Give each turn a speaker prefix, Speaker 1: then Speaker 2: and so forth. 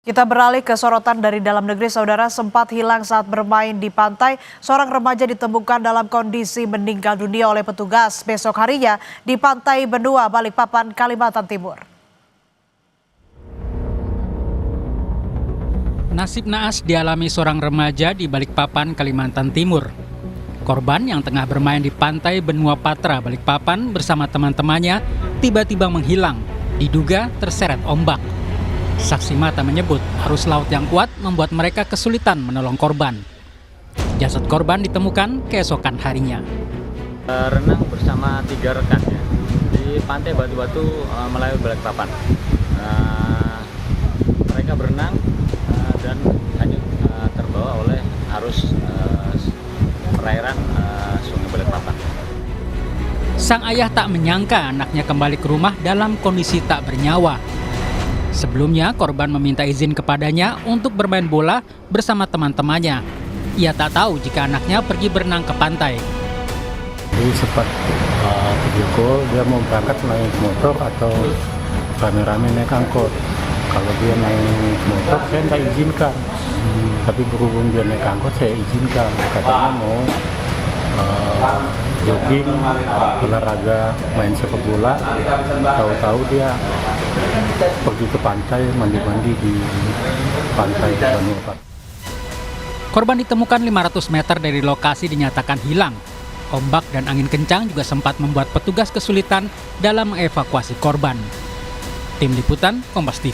Speaker 1: Kita beralih ke sorotan dari dalam negeri. Saudara, sempat hilang saat bermain di pantai. Seorang remaja ditemukan dalam kondisi meninggal dunia oleh petugas besok harinya di Pantai Benua, Balikpapan, Kalimantan Timur.
Speaker 2: Nasib naas dialami seorang remaja di Balikpapan, Kalimantan Timur. Korban yang tengah bermain di Pantai Benua Patra, Balikpapan bersama teman-temannya tiba-tiba menghilang, diduga terseret ombak. Saksi mata menyebut arus laut yang kuat membuat mereka kesulitan menolong korban. Jasad korban ditemukan keesokan harinya.
Speaker 3: Renang bersama 3 rekannya di Pantai Batu-Batu, Melayu, Balikpapan. Mereka berenang dan hanyut terbawa oleh arus perairan Sungai Balikpapan.
Speaker 2: Sang ayah tak menyangka anaknya kembali ke rumah dalam kondisi tak bernyawa. Sebelumnya, korban meminta izin kepadanya untuk bermain bola bersama teman-temannya. Ia tak tahu jika anaknya pergi berenang ke pantai.
Speaker 4: Jadi sempat video call, dia mau berangkat naik motor atau rame-rame naik angkot. Kalau dia naik motor, saya nggak izinkan. Tapi berhubung dia naik angkot, saya izinkan. Katanya mau jogging, olahraga, main sepak bola. Tahu-tahu dia pergi ke pantai, mandi-mandi di Pantai Benua.
Speaker 2: Korban ditemukan 500 meter dari lokasi dinyatakan hilang. Ombak dan angin kencang juga sempat membuat petugas kesulitan dalam mengevakuasi korban. Tim Liputan, Kompas TV.